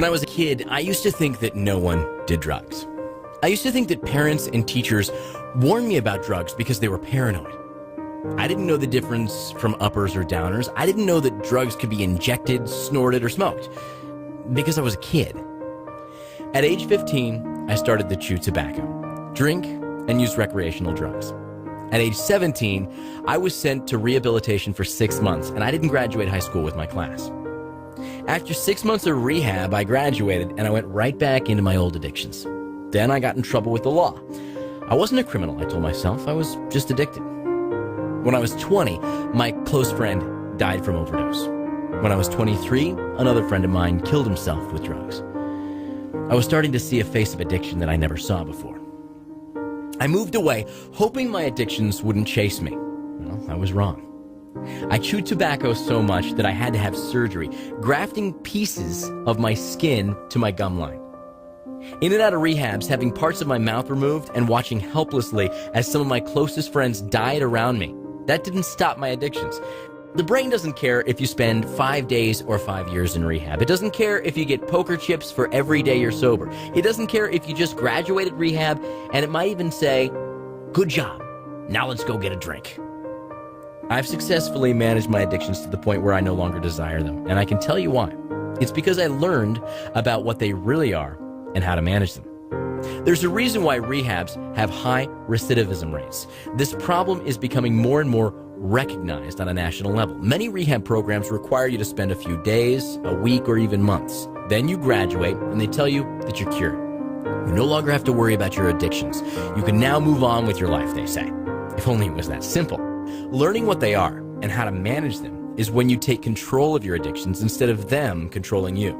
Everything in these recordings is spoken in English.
When I was a kid, I used to think that no one did drugs. I used to think that parents and teachers warned me about drugs because they were paranoid. I didn't know the difference from uppers or downers. I didn't know that drugs could be injected, snorted, or smoked because I was a kid. At age 15, I started to chew tobacco, drink, and use recreational drugs. At age 17, I was sent to rehabilitation for 6 months, and I didn't graduate high school with my class. After 6 months of rehab, I graduated, and I went right back into my old addictions. Then I got in trouble with the law. I wasn't a criminal, I told myself. I was just addicted. When I was 20, my close friend died from overdose. When I was 23, another friend of mine killed himself with drugs. I was starting to see a face of addiction that I never saw before. I moved away, hoping my addictions wouldn't chase me. Well, I was wrong. I chewed tobacco so much that I had to have surgery, grafting pieces of my skin to my gum line. In and out of rehabs, having parts of my mouth removed and watching helplessly as some of my closest friends died around me. That didn't stop my addictions. The brain doesn't care if you spend 5 days or 5 years in rehab. It doesn't care if you get poker chips for every day you're sober. It doesn't care if you just graduated rehab, and it might even say, "Good job, now let's go get a drink." I've successfully managed my addictions to the point where I no longer desire them, and I can tell you why. It's because I learned about what they really are and how to manage them. There's a reason why rehabs have high recidivism rates. This problem is becoming more and more recognized on a national level. Many rehab programs require you to spend a few days, a week, or even months. Then you graduate, and they tell you that you're cured. You no longer have to worry about your addictions. You can now move on with your life, they say. If only it was that simple. Learning what they are and how to manage them is when you take control of your addictions instead of them controlling you.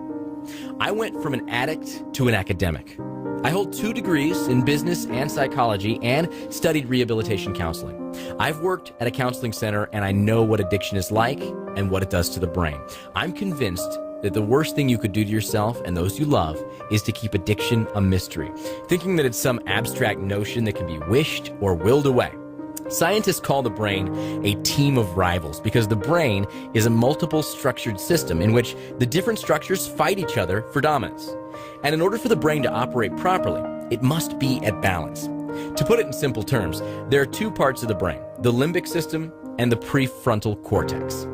I went from an addict to an academic. I hold 2 degrees in business and psychology and studied rehabilitation counseling. I've worked at a counseling center, and I know what addiction is like and what it does to the brain. I'm convinced that the worst thing you could do to yourself and those you love is to keep addiction a mystery, thinking that it's some abstract notion that can be wished or willed away. Scientists call the brain a team of rivals because the brain is a multiple structured system in which the different structures fight each other for dominance. And in order for the brain to operate properly, it must be at balance. To put it in simple terms, there are 2 parts of the brain, the limbic system and the prefrontal cortex.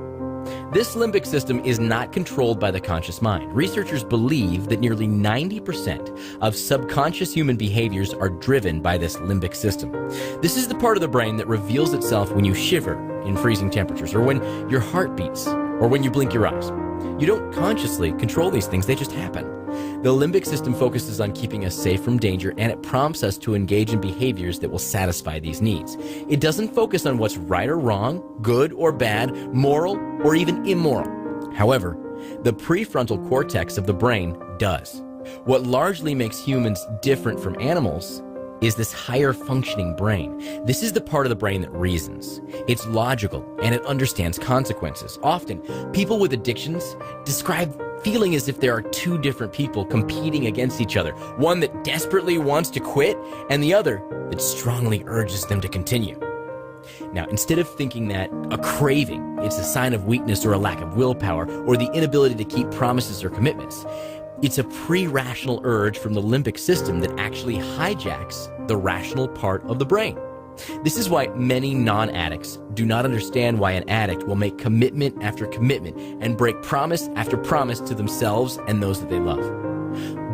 This limbic system is not controlled by the conscious mind. Researchers believe that nearly 90% of subconscious human behaviors are driven by this limbic system. This is the part of the brain that reveals itself when you shiver in freezing temperatures, or when your heart beats, or when you blink your eyes. You don't consciously control these things, they just happen. The limbic system focuses on keeping us safe from danger, and it prompts us to engage in behaviors that will satisfy these needs. It doesn't focus on what's right or wrong, good or bad, moral or even immoral. However, the prefrontal cortex of the brain does. What largely makes humans different from animals is this higher functioning brain. This is the part of the brain that reasons. It's logical, and it understands consequences. Often, people with addictions describe feeling as if there are 2 different people competing against each other. One that desperately wants to quit, and the other that strongly urges them to continue. Now, instead of thinking that a craving is a sign of weakness or a lack of willpower, or the inability to keep promises or commitments, it's a pre-rational urge from the limbic system that actually hijacks the rational part of the brain. This is why many non-addicts do not understand why an addict will make commitment after commitment and break promise after promise to themselves and those that they love.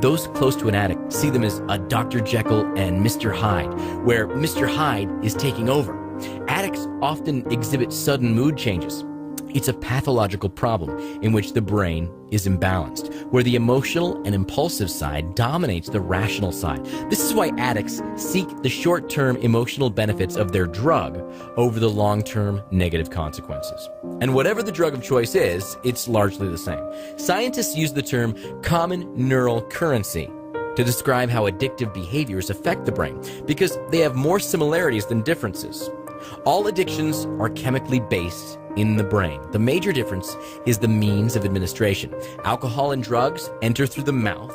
Those close to an addict see them as a Dr. Jekyll and Mr. Hyde, where Mr. Hyde is taking over. Addicts often exhibit sudden mood changes. It's a pathological problem in which the brain is imbalanced, where the emotional and impulsive side dominates the rational side. This is why addicts seek the short-term emotional benefits of their drug over the long-term negative consequences. And whatever the drug of choice is, it's largely the same. Scientists use the term common neural currency to describe how addictive behaviors affect the brain, because they have more similarities than differences. All addictions are chemically based in the brain. The major difference is the means of administration. Alcohol and drugs enter through the mouth,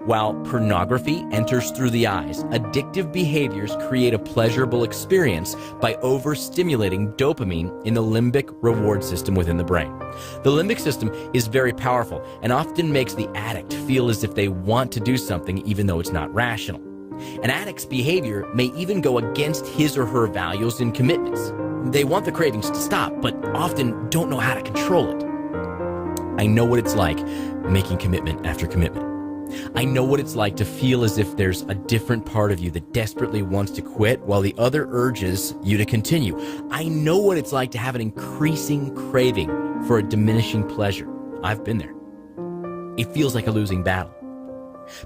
While pornography enters through the eyes, addictive behaviors create a pleasurable experience by overstimulating dopamine in the limbic reward system within the brain. The limbic system is very powerful and often makes the addict feel as if they want to do something even though it's not rational. An addict's behavior may even go against his or her values and commitments. They want the cravings to stop, but often don't know how to control it. I know what it's like making commitment after commitment. I know what it's like to feel as if there's a different part of you that desperately wants to quit while the other urges you to continue. I know what it's like to have an increasing craving for a diminishing pleasure. I've been there. It feels like a losing battle.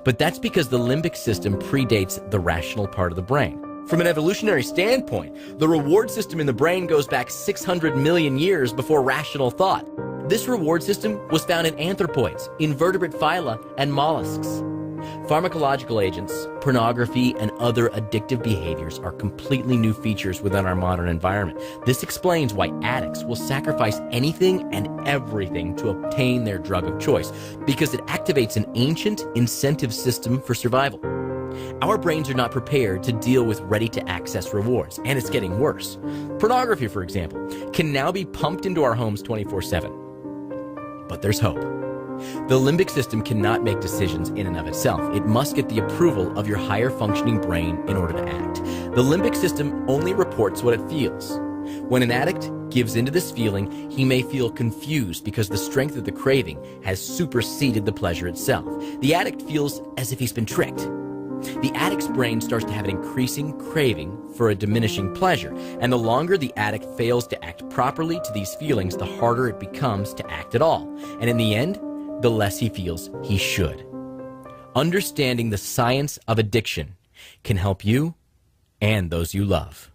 But that's because the limbic system predates the rational part of the brain. From an evolutionary standpoint, the reward system in the brain goes back 600 million years before rational thought. This reward system was found in anthropoids, invertebrate phyla, and mollusks. Pharmacological agents, pornography, and other addictive behaviors are completely new features within our modern environment. This explains why addicts will sacrifice anything and everything to obtain their drug of choice, because it activates an ancient incentive system for survival. Our brains are not prepared to deal with ready-to-access rewards, and it's getting worse. Pornography, for example, can now be pumped into our homes 24/7. But there's hope. The limbic system cannot make decisions in and of itself. It must get the approval of your higher functioning brain in order to act. The limbic system only reports what it feels. When an addict gives into this feeling, he may feel confused because the strength of the craving has superseded the pleasure itself. The addict feels as if he's been tricked. The addict's brain starts to have an increasing craving for a diminishing pleasure, and the longer the addict fails to act properly to these feelings, the harder it becomes to act at all. And in the end, the less he feels he should. Understanding the science of addiction can help you and those you love.